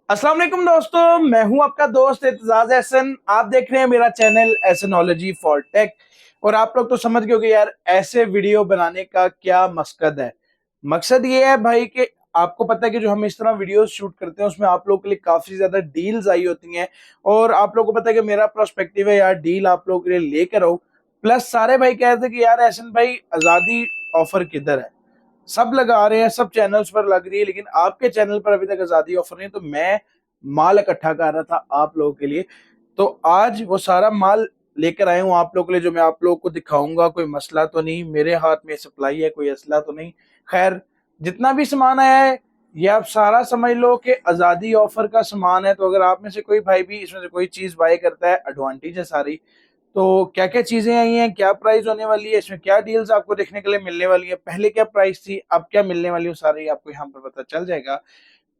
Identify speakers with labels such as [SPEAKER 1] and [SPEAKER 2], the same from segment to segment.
[SPEAKER 1] अस्सलाम वालेकुम दोस्तों, मैं हूं आपका दोस्त एतजाज एहसन। आप देख रहे हैं मेरा चैनल एहसनोलॉजी फॉर टेक। और आप लोग तो समझ गए होंगे यार, ऐसे वीडियो बनाने का क्या मकसद है। मकसद ये है भाई कि आपको पता है कि जो हम इस तरह वीडियोस शूट करते हैं उसमें आप लोगों के लिए काफी ज्यादा डील्स आई होती हैं। और आप लोगों को पता है कि मेरा प्रोस्पेक्टिव है यार, डील आप लोगों के लिए लेकर आओ। प्लस सारे भाई कह रहे थे कि यार एहसन भाई, आजादी ऑफर किधर है। सब लगा रहे हैं, सब चैनल्स पर लग रही है, लेकिन आपके चैनल पर अभी तक आजादी ऑफर नहीं। तो मैं माल इकट्ठा कर रहा था आप लोगों के लिए। तो आज वो सारा माल लेकर आए हूँ आप लोगों के लिए, जो मैं आप लोगों को दिखाऊंगा। कोई मसला तो नहीं, मेरे हाथ में सप्लाई है, कोई असला तो नहीं। खैर, जितना भी सामान आया है ये आप सारा समझ लो कि आजादी ऑफर का सामान है। तो अगर आप में से कोई भाई भी इसमें से कोई चीज बाय करता है, एडवांटेज है सारी। तो क्या क्या चीजें आई हैं, क्या प्राइस होने वाली है, इसमें क्या डील्स आपको देखने के लिए मिलने वाली है, पहले क्या प्राइस थी अब क्या मिलने वाली है, सारी आपको यहाँ पर पता चल जाएगा।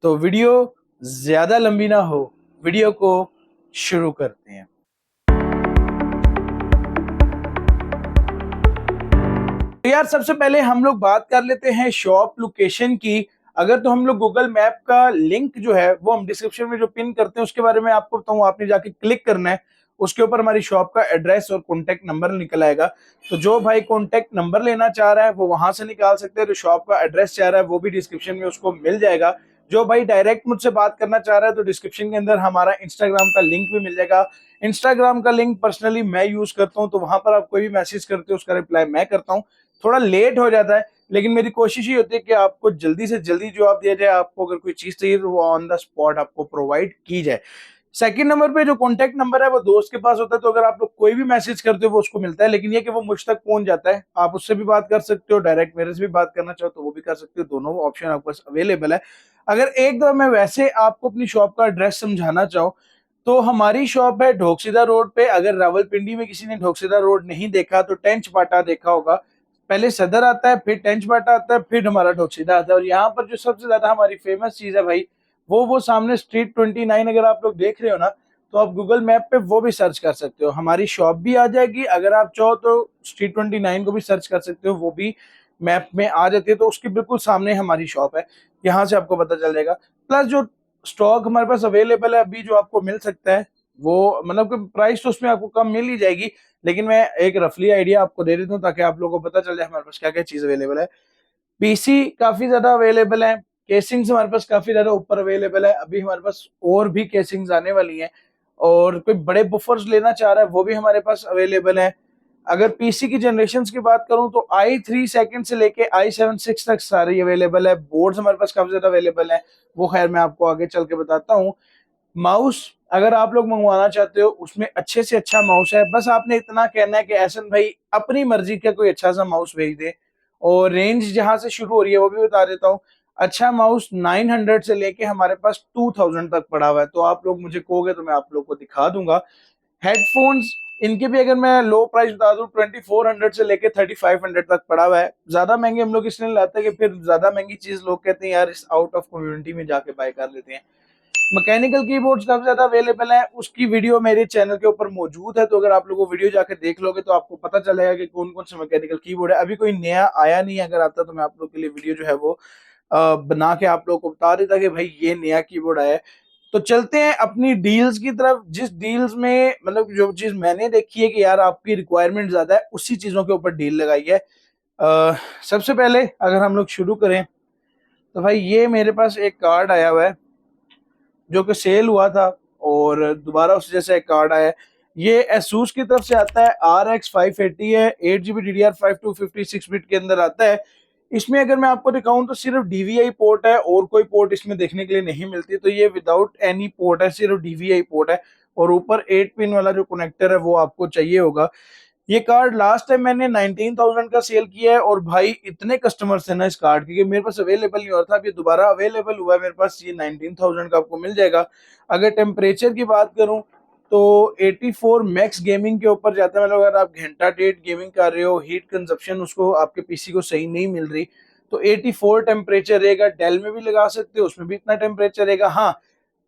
[SPEAKER 1] तो वीडियो ज्यादा लंबी ना हो, वीडियो को शुरू करते हैं। तो यार सबसे पहले हम लोग बात कर लेते हैं शॉप लोकेशन की। अगर तो हम लोग गूगल मैप का लिंक जो है वो हम डिस्क्रिप्शन में जो पिन करते हैं उसके बारे में आपको बताऊं, आपने जाके क्लिक करना है। उसके ऊपर हमारी शॉप का एड्रेस और कॉन्टेक्ट नंबर निकल आएगा। तो जो भाई कॉन्टेक्ट नंबर लेना चाह रहा है वो वहां से निकाल सकते हैं, जो शॉप का एड्रेस चाह रहा है वो भी डिस्क्रिप्शन में उसको मिल जाएगा। जो भाई डायरेक्ट मुझसे बात करना चाह रहा है तो डिस्क्रिप्शन के अंदर हमारा इंस्टाग्राम का लिंक भी मिल जाएगा। इंस्टाग्राम का लिंक पर्सनली मैं यूज करता हूँ, तो वहां पर आप कोई भी मैसेज करते हो उसका रिप्लाई मैं करता हूँ। थोड़ा लेट हो जाता है, लेकिन मेरी कोशिश ही होती है कि आपको जल्दी से जल्दी जवाब दिया जाए। आपको अगर कोई चीज चाहिए तो वो ऑन द स्पॉट आपको प्रोवाइड की जाए। सेकंड नंबर पे जो कॉन्टेक्ट नंबर है वो दोस्त के पास होता है, तो अगर आप लोग कोई भी मैसेज करते हो वो उसको मिलता है, लेकिन ये कि वो मुझ तक पहुंच जाता है। आप उससे भी बात कर सकते हो, डायरेक्ट मेरे से भी बात करना चाहो तो वो भी कर सकते हो। दोनों ऑप्शन आपके पास अवेलेबल है। अगर एक दफा मैं वैसे आपको अपनी शॉप का एड्रेस समझाना चाहूँ, तो हमारी शॉप है ढोकसीदा रोड पे। अगर रावलपिंडी में किसी ने ढोकसीदा रोड नहीं देखा तो टेंच पाटा देखा होगा। पहले सदर आता है, फिर टेंच पाटा आता है, फिर हमारा ढोकसीदा आता है। और यहाँ पर जो सबसे ज्यादा हमारी फेमस चीज है भाई, वो सामने स्ट्रीट 29 अगर आप लोग देख रहे हो ना, तो आप गूगल मैप पे वो भी सर्च कर सकते हो, हमारी शॉप भी आ जाएगी। अगर आप चाहो तो स्ट्रीट 29 को भी सर्च कर सकते हो, वो भी मैप में आ जाती है। तो उसके बिल्कुल सामने हमारी शॉप है, यहाँ से आपको पता चल जाएगा। प्लस जो स्टॉक हमारे पास अवेलेबल है अभी जो आपको मिल सकता है, वो मतलब कि प्राइस तो उसमें आपको कम मिल ही जाएगी, लेकिन मैं एक रफली आइडिया आपको दे देता हूँ ताकि आप लोगों को पता चल जाए हमारे पास क्या क्या चीज अवेलेबल है। पीसी काफी ज्यादा अवेलेबल है, केसिंग्स हमारे पास काफी ज्यादा ऊपर अवेलेबल है। अभी हमारे पास और भी केसिंग्स आने वाली हैं। और कोई बड़े बुफर्स लेना चाह रहा है वो भी हमारे पास अवेलेबल है। अगर पीसी की जनरेशन की बात करूं तो i3 से लेके i7 6 तक सारी अवेलेबल है। बोर्ड्स हमारे पास काफी ज्यादा अवेलेबल है, वो खैर मैं आपको आगे चल के बताता हूँ। माउस अगर आप लोग मंगवाना चाहते हो उसमें अच्छे से अच्छा माउस है, बस आपने इतना कहना है कि एहसन भाई अपनी मर्जी का कोई अच्छा सा माउस भेज दे। और रेंज जहां से शुरू हो रही है वो भी बता देता हूँ। अच्छा माउस 900 से लेके हमारे पास 2000 तक पड़ा हुआ है, तो आप लोग मुझे कहोगे तो मैं आप लोग को दिखा दूंगा। हेडफोन्स इनके भी अगर मैं लो प्राइस बता दूं, 2400 से लेके 3500 तक पड़ा हुआ है। ज्यादा महंगे हम लोग इसलिए लाते हैं कि फिर ज्यादा महंगी चीज लोग कहते हैं यार इस आउट ऑफ कम्युनिटी में जाके बाय कर लेते हैं। मैकेनिकल कीबोर्ड्स काफी ज्यादा अवेलेबल है, उसकी वीडियो मेरे चैनल के ऊपर मौजूद है। तो अगर आप लोग वो वीडियो जाके देख लोगे तो आपको पता चलेगा कि कौन कौन से मैकेनिकल कीबोर्ड है। अभी कोई नया आया नहीं है, अगर आता तो मैं आप लोग के लिए वीडियो जो है वो बना के आप लोग को बता देता कि भाई ये नया कीबोर्ड आया है। तो चलते हैं अपनी डील्स की तरफ। जिस डील्स में मतलब जो चीज मैंने देखी है कि यार आपकी रिक्वायरमेंट ज्यादा है, उसी चीजों के ऊपर डील लगाई है। सबसे पहले अगर हम लोग शुरू करें तो भाई ये मेरे पास एक कार्ड आया हुआ है जो कि सेल हुआ था, और दोबारा उस जैसा एक कार्ड आया है। ये एसूस की तरफ से आता है, RX 580 है, 8 GB DDR5 256 बिट के अंदर आता है। इसमें अगर मैं आपको दिखाऊं तो सिर्फ DVI पोर्ट है, और कोई पोर्ट इसमें देखने के लिए नहीं मिलती। तो ये विदाउट एनी पोर्ट है, सिर्फ DVI पोर्ट है। और ऊपर 8 पिन वाला जो कनेक्टर है वो आपको चाहिए होगा। ये कार्ड लास्ट टाइम मैंने 19,000 का सेल किया है, और भाई इतने कस्टमर्स हैं ना इस कार्ड के कि मेरे पास अवेलेबल नहीं हो रहा था। अभी दोबारा अवेलेबल हुआ है मेरे पास, ये 19,000 का आपको मिल जाएगा। अगर टेम्परेचर की बात करूं तो 84 मैक्स गेमिंग के ऊपर जाता है। मतलब अगर आप घंटा डेढ़ गेमिंग कर रहे हो, हीट कंजप्शन उसको आपके पीसी को सही नहीं मिल रही, तो 84 टेम्परेचर रहेगा। डेल में भी लगा सकते हो, उसमें भी इतना टेम्परेचर रहेगा। हाँ,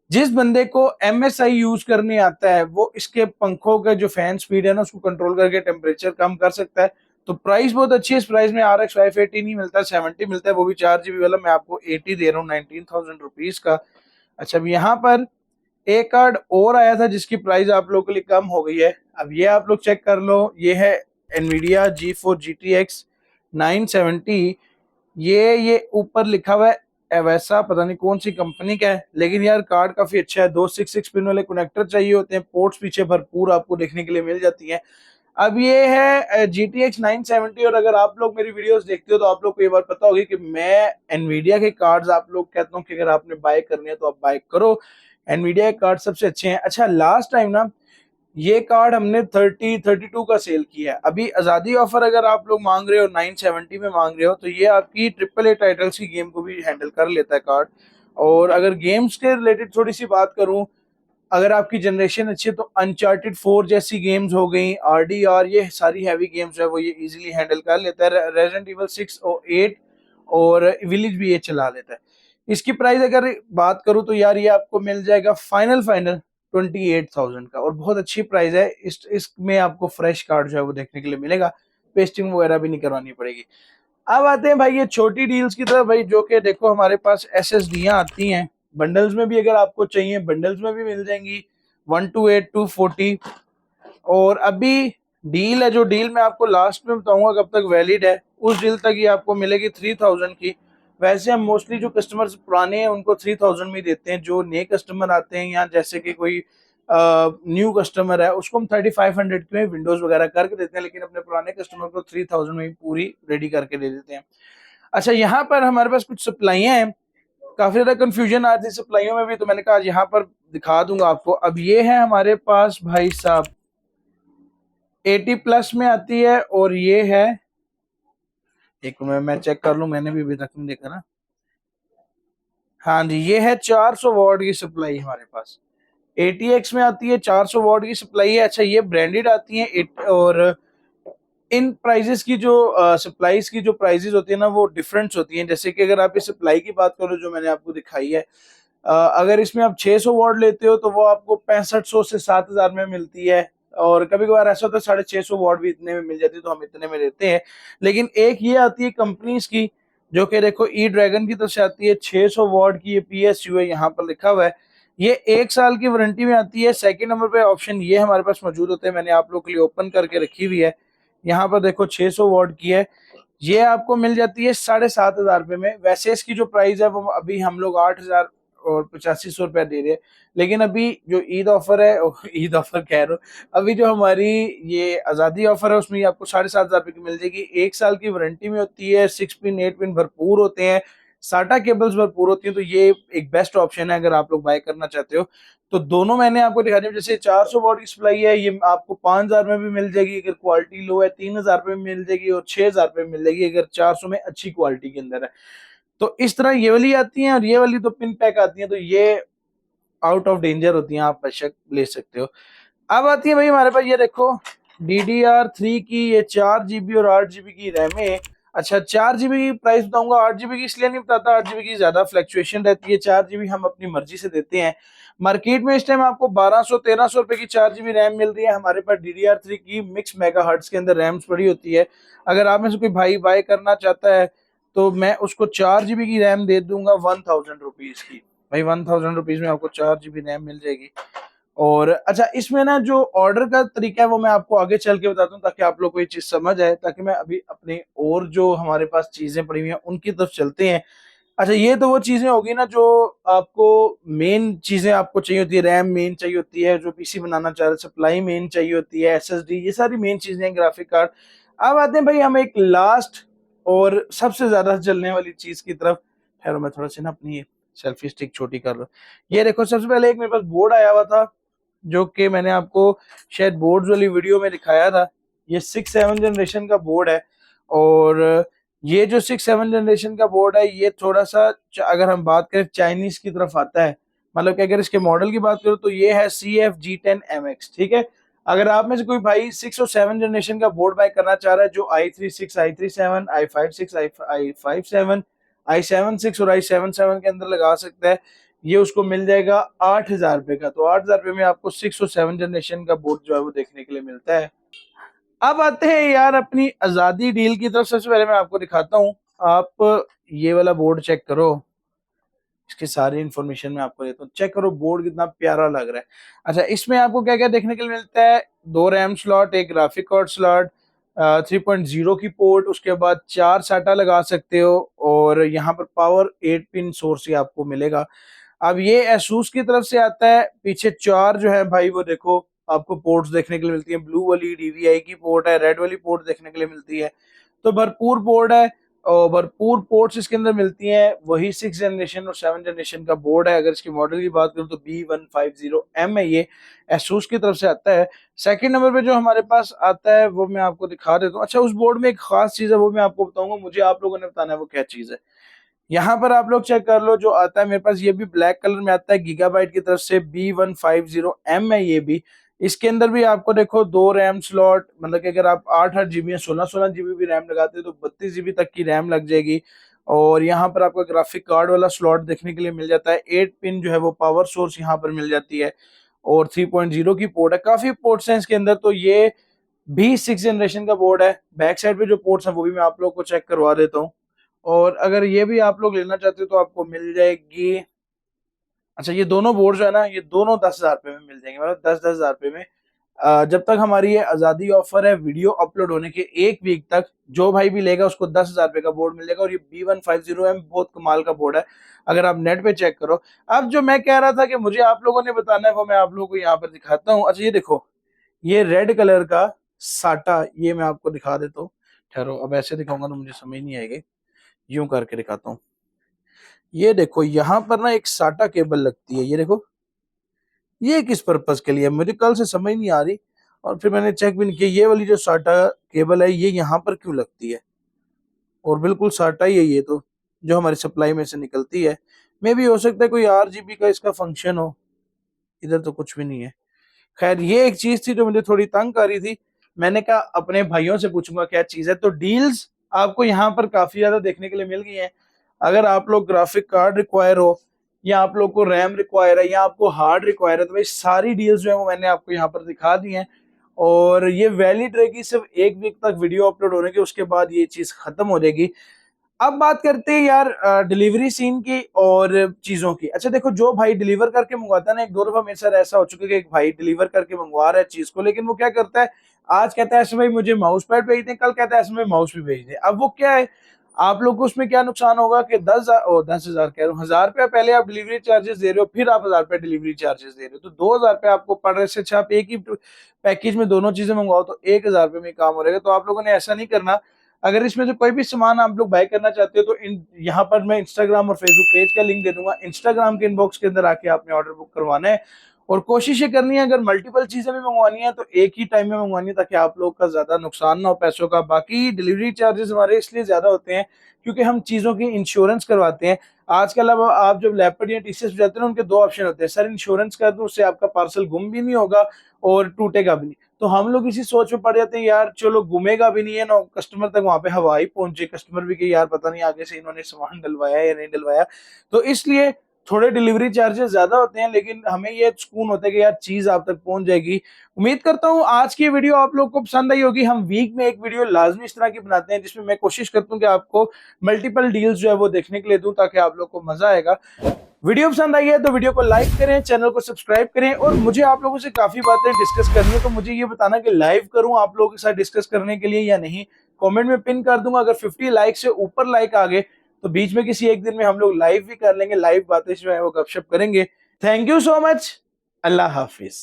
[SPEAKER 1] जिस बंदे को MSI यूज करने आता है वो इसके पंखों का जो फैन स्पीड है ना उसको कंट्रोल करके टेम्परेचर कम कर सकता है। तो प्राइस बहुत अच्छी है। इस प्राइस में RX 580 नहीं मिलता, 70 मिलता है, वो भी 4 GB वाला। मैं आपको 80 दे रहा हूँ, 19,000 रुपीज का। अच्छा, अब यहाँ पर एक कार्ड और आया था जिसकी प्राइस आप लोगों के लिए कम हो गई है। अब ये आप लोग चेक कर लो, ये है एनवीडिया G4 GTX 970। ये ऊपर लिखा हुआ है वैसा, पता नहीं कौन सी कंपनी का है, लेकिन यार कार्ड काफी अच्छा है। दो 6 पिन वाले कनेक्टर चाहिए होते हैं, पोर्ट्स पीछे भरपूर आपको देखने के लिए मिल जाती हैं। अब ये है GTX 970, और अगर आप लोग मेरी वीडियोस देखते हो तो आप लोग को ये बात पता होगी कि मैं एनवीडिया के कार्ड्स आप लोग कहता हूँ कि अगर आपने बाय करनी है तो आप बाय करो, एनवीडिया के कार्ड सबसे अच्छे हैं। अच्छा, लास्ट टाइम ना ये कार्ड हमने 32 का सेल किया है। अभी आजादी ऑफर अगर आप लोग मांग रहे हो 970 में मांग रहे हो, तो ये आपकी AAA टाइटल्स की गेम को भी हैंडल कर लेता है कार्ड। और अगर गेम्स के रिलेटेड थोड़ी सी बात करूं, अगर आपकी जनरेशन अच्छी है तो अनचार्टेड 4 जैसी गेम्स हो गई, RDR, ये सारी हैवी गेम्स है वो ये इजीली हैंडल कर लेता है। रेजिडेंट इवल 6 और 8 और विलेज भी ये चला लेता है। इसकी प्राइस अगर बात करूं तो यार ये आपको मिल जाएगा फाइनल 28,000 का, और बहुत अच्छी प्राइस है। इसमें आपको फ्रेश कार्ड जो है वो देखने के लिए मिलेगा, पेस्टिंग वगैरह भी नहीं करवानी पड़ेगी। अब आते हैं भाई ये छोटी डील्स की तरफ भाई, जो कि देखो हमारे पास SSD आती हैं बंडल्स में भी, अगर आपको चाहिए बंडल्स में भी मिल जाएंगी 128 240। और अभी डील है, जो डील मैं आपको लास्ट में बताऊंगा कब तक वैलिड है, उस डील तक ये आपको मिलेगी 3000 की। वैसे हम मोस्टली जो कस्टमर्स पुराने हैं उनको 3000 में देते हैं, जो नए कस्टमर आते हैं या जैसे कि कोई न्यू कस्टमर है उसको हम 3500 में विंडोज वगैरह करके देते हैं, लेकिन अपने पुराने कस्टमर को 3000 में ही पूरी रेडी करके दे देते हैं। अच्छा, यहाँ पर हमारे पास कुछ सप्लाइयाँ हैं, काफी ज्यादा कंफ्यूजन आ रही थी सप्लाइयों में भी, तो मैंने कहा यहाँ पर दिखा दूंगा आपको। अब ये है हमारे पास भाई साहब 80+ में आती है, और ये है, एक मैं चेक कर लूं, मैंने भी अभी तक नहीं देखा ना। हाँ जी, ये है 400 वॉट की सप्लाई हमारे पास, ATX में आती है, 400 वॉट की सप्लाई है। अच्छा, ये ब्रांडेड आती है, और इन प्राइजेस की जो सप्लाईज की जो प्राइजेस होती है ना वो डिफरेंस होती हैं। जैसे कि अगर आप इस सप्लाई की बात करो जो मैंने आपको दिखाई है, अगर इसमें आप 600 वॉट लेते हो तो वो आपको 6500 से 7000 में मिलती है, और कभी कभार ऐसा होता है 650 वॉट भी इतने में मिल जाती है, तो हम इतने में लेते हैं। लेकिन एक ये आती है कंपनीज की, जो कि देखो ई ड्रैगन की तरफ से आती है, 600 वॉट की, ये PSU है, यहाँ पर लिखा हुआ है। ये 1 साल की वारंटी में आती है। सेकंड नंबर पे ऑप्शन ये हमारे पास मौजूद होते हैं, मैंने आप लोग के लिए ओपन करके रखी हुई है। यहाँ पर देखो 600 वॉट की है, ये आपको मिल जाती है 7500 में। वैसे इसकी जो प्राइस है वो अभी हम लोग 8,085 दे रहे हैं, लेकिन अभी जो ईद ऑफर है, ईद ऑफर कह रहा हूँ, अभी जो हमारी ये आजादी ऑफर है उसमें ये आपको 7500 की मिल जाएगी। 1 साल की वारंटी में होती है, 6 पिन 8 पिन भरपूर होते हैं, साटा केबल्स भरपूर होती है, तो ये एक बेस्ट ऑप्शन है अगर आप लोग बाय करना चाहते हो। तो दोनों मैंने आपको दिखा दिया। जैसे 400 वॉट की सप्लाई है, ये आपको 5000 में भी मिल जाएगी अगर क्वालिटी लो है, 3000 में मिल जाएगी, और 6000 में मिल जाएगी अगर 400 में अच्छी क्वालिटी के अंदर है। तो इस तरह ये वाली आती है, और ये वाली तो पिन पैक आती है, तो ये आउट ऑफ डेंजर होती हैं, आप बेशक ले सकते हो। अब आती है भाई हमारे पास, ये देखो DDR3 की, ये 4 GB और 8 GB की रैम है। अच्छा, 4 GB की प्राइस बताऊंगा, 8 GB की इसलिए नहीं बताता, 8 GB की ज्यादा फ्लक्चुएशन रहती है, 4 GB हम अपनी मर्जी से देते हैं। मार्केट में इस टाइम आपको 1200-1300 रुपए की 4 GB रैम मिल रही है। हमारे पास DDR3 की मिक्स मेगाहर्ट्ज के अंदर रैम्स पड़ी होती है। अगर आप में से कोई भाई बाय करना चाहता है तो मैं उसको 4 GB की रैम दे दूंगा 1000 रुपीज की। भाई 1000 रुपीज में आपको 4 GB रैम मिल जाएगी। और अच्छा, इसमें ना जो ऑर्डर का तरीका है वो मैं आपको आगे चल के बताता हूँ, ताकि आप लोग को ये चीज समझ आए, ताकि मैं अभी अपने और जो हमारे पास चीजें पड़ी हुई हैं उनकी तरफ चलते हैं। अच्छा, ये तो वो चीजें होगी ना जो आपको मेन चीजें आपको चाहिए होती है, रैम मेन चाहिए होती है, जो PC बनाना चाह रहे सप्लाई मेन चाहिए होती है, SSD, ये सारी मेन चीजें हैं, ग्राफिक कार्ड। अब आते हैं भाई हम एक लास्ट और सबसे ज्यादा चलने वाली चीज की तरफ। खैर, मैं थोड़ा सा ना अपनी सेल्फी स्टिक छोटी कर रहा हूँ। ये देखो, सबसे पहले एक मेरे पास बोर्ड आया हुआ था, जो कि मैंने आपको शायद बोर्ड वाली वीडियो में दिखाया था। ये 6-7 जनरेशन का बोर्ड है, और ये जो 6-7 जनरेशन का बोर्ड है ये थोड़ा सा, अगर हम बात करें चाइनीज की तरफ आता है। मतलब कि अगर इसके मॉडल की बात करो तो ये है CF G10MX, ठीक है। अगर आप में से कोई भाई 6 और 7 जनरेशन का बोर्ड बाय करना चाह रहा है, जो i3 6 i3 7 i5 6 i5 7 i7 6 और i7 7 के अंदर लगा सकता है, ये उसको मिल जाएगा 8000 रुपए का। तो 8000 रुपए में आपको 6 और 7 जनरेशन का बोर्ड जो है वो देखने के लिए मिलता है। अब आते हैं यार अपनी आजादी डील की तरफ। सबसे पहले मैं आपको दिखाता हूँ, आप ये वाला बोर्ड चेक करो, इसकी सारी इन्फॉर्मेशन मैं आपको देता हूँ। चेक करो बोर्ड कितना प्यारा लग रहा है। अच्छा, इसमें आपको क्या क्या देखने के लिए मिलता है, 2 रैम स्लॉट, एक ग्राफिक कार्ड स्लॉट, 3.0 की पोर्ट, उसके बाद 4 साटा लगा सकते हो, और यहाँ पर पावर 8 पिन सोर्स ही आपको मिलेगा। अब ये एसूस की तरफ से आता है, पीछे 4 जो है भाई वो देखो आपको पोर्ट्स देखने के लिए मिलती है। ब्लू वाली DVI की पोर्ट है, रेड वाली पोर्ट देखने के लिए मिलती है। तो भरपूर बोर्ड है और भरपूर पोर्ट्स इसके अंदर मिलती हैं। वही 6 जनरेशन और 7 जनरेशन का बोर्ड है। अगर इसकी मॉडल की बात करूं तो B150M है, ये एसूस की तरफ से आता है। सेकंड नंबर पे जो हमारे पास आता है वो मैं आपको दिखा देता हूँ। अच्छा, उस बोर्ड में एक खास चीज है वो मैं आपको बताऊंगा, मुझे आप लोगों ने बताना है वो क्या चीज है। यहाँ पर आप लोग चेक कर लो, जो आता है मेरे पास ये भी ब्लैक कलर में आता है, गीगाबाइट की तरफ से B150M है ये भी। इसके अंदर भी आपको देखो 2 रैम स्लॉट, मतलब कि अगर आप 8 8 GB या 16 16 GB भी रैम लगाते हो तो 32 GB तक की रैम लग जाएगी। और यहाँ पर आपको ग्राफिक कार्ड वाला स्लॉट देखने के लिए मिल जाता है। 8 पिन जो है वो पावर सोर्स यहाँ पर मिल जाती है, और 3.0 की पोर्ट है। काफी पोर्ट्स हैं इसके अंदर। तो ये भी 6 जनरेशन का बोर्ड है। बैक साइड पे जो पोर्ट्स हैं वो भी मैं आप लोग को चेक करवा देता हूँ। और अगर ये भी आप लोग लेना चाहते हो तो आपको मिल जाएगी। अच्छा, ये दोनों बोर्ड जो है ना, ये दोनों 10,000 रुपए में मिल जाएंगे, मतलब 10-10 हज़ार रुपए में। जब तक हमारी ये आजादी ऑफर है वीडियो अपलोड होने के 1 वीक तक, जो भाई भी लेगा उसको 10,000 रुपए का बोर्ड मिल जाएगा। और ये B150M बहुत कमाल का बोर्ड है, अगर आप नेट पे चेक करो। अब जो मैं कह रहा था कि मुझे आप लोगों ने बताना है वो मैं आप लोगों को यहाँ पर दिखाता हूँ। अच्छा, ये देखो, ये रेड कलर का साटा, ये मैं आपको दिखा देता हूँ। ठहरो, अब ऐसे दिखाऊंगा तो मुझे समझ नहीं आएगी, यूं करके दिखाता हूँ। ये देखो, यहाँ पर ना एक साटा केबल लगती है, ये देखो। ये किस पर्पस के लिए है मुझे कल से समझ नहीं आ रही, और फिर मैंने चेक भी नहीं किया ये वाली जो साटा केबल है ये यहाँ पर क्यों लगती है। और बिल्कुल साटा ही है ये तो, जो हमारी सप्लाई में से निकलती है। मे भी हो सकता है कोई RGB का इसका फंक्शन हो, इधर तो कुछ भी नहीं है। खैर, ये एक चीज थी जो मुझे थोड़ी तंग कर रही थी। मैंने कहा अपने भाइयों से पूछूंगा क्या चीज है। तो डील्स आपको यहाँ पर काफी ज्यादा देखने के लिए मिल गई हैं। अगर आप लोग ग्राफिक कार्ड रिक्वायर हो, या आप लोग को रैम रिक्वायर है, या आपको हार्ड रिक्वायर है, तो भाई सारी डील्स जो है वो मैंने आपको यहाँ पर दिखा दी हैं। और ये वैलिड रहेगी सिर्फ 1 वीक तक वीडियो अपलोड होने के, उसके बाद ये चीज खत्म हो जाएगी। अब बात करते हैं यार डिलीवरी सीन की और चीजों की। अच्छा देखो, जो भाई डिलीवर करके मंगवाता है ना, 1-2 दफा मेरे साथ ऐसा हो चुका है कि एक भाई डिलीवर करके मंगवा रहा है चीज को, लेकिन वो क्या करता है, आज कहता है ऐसे भाई मुझे माउस पैड भेज दें, कल कहता है ऐसे भाई माउस भी भेज दें। अब वो क्या है, आप लोग को उसमें क्या नुकसान होगा कि 10,000 कह रहा हूँ, 1,000 रुपया पहले आप डिलीवरी चार्जेस दे रहे हो, फिर आप 1,000 रुपया डिलीवरी चार्जेस दे रहे हो, तो 2,000 रुपया आपको पड़ रहे से। अच्छा, आप एक ही पैकेज में दोनों चीजें मंगवाओ तो 1,000 रुपये में काम हो रहेगा। तो आप लोगों ने ऐसा नहीं करना। अगर इसमें से कोई भी सामान आप लोग बाय करना चाहते हो तो यहाँ पर मैं इंस्टाग्राम और फेसबुक पेज का लिंक दे दूंगा। इंस्टाग्राम के इनबॉक्स के अंदर आके आपने ऑर्डर बुक करवाना है, और कोशिश ये करनी है अगर मल्टीपल चीजें भी मंगवानी है तो एक ही टाइम में मंगवानी है, ताकि आप लोग का ज्यादा नुकसान ना हो पैसों का। बाकी डिलीवरी चार्जेस हमारे इसलिए ज्यादा होते हैं क्योंकि हम चीजों की इंश्योरेंस करवाते हैं। आजकल अब आप जब लैपटॉप या TCS जाते हैं ना, उनके 2 ऑप्शन होते हैं, सर इंश्योरेंस कर दूं, उससे आपका पार्सल गुम भी नहीं होगा और टूटेगा भी नहीं। तो हम लोग इसी सोच में पड़ जाते हैं यार चलो गुमेगा भी नहीं है ना, कस्टमर तक वहां पे हवा ही पहुंचे, कस्टमर भी कि यार पता नहीं आगे से इन्होंने सामान डलवाया या नहीं डलवाया। तो इसलिए थोड़े डिलीवरी चार्जेस ज्यादा होते हैं, लेकिन हमें ये सुकून होता है कि यार चीज आप तक पहुंच जाएगी। उम्मीद करता हूँ आज की वीडियो आप लोग को पसंद आई होगी। हम वीक में एक वीडियो लाजमी इस तरह की बनाते हैं जिसमें मैं कोशिश करता हूँ कि आपको मल्टीपल डील्स जो है वो देखने के लिए दूं, ताकि आप लोग को मजा आएगा। वीडियो पसंद आई है तो वीडियो को लाइक करें, चैनल को सब्सक्राइब करें, और मुझे आप लोगों से काफी बातें डिस्कस करनी है तो मुझे ये बताना कि लाइव करूं आप लोगों के साथ डिस्कस करने के लिए या नहीं। कमेंट में पिन कर दूंगा। अगर 50 लाइक से ऊपर लाइक आ गए तो बीच में किसी एक दिन में हम लोग लाइव भी कर लेंगे, लाइव बातें जो है वो गपशप करेंगे। Thank you so much. Allah Hafiz.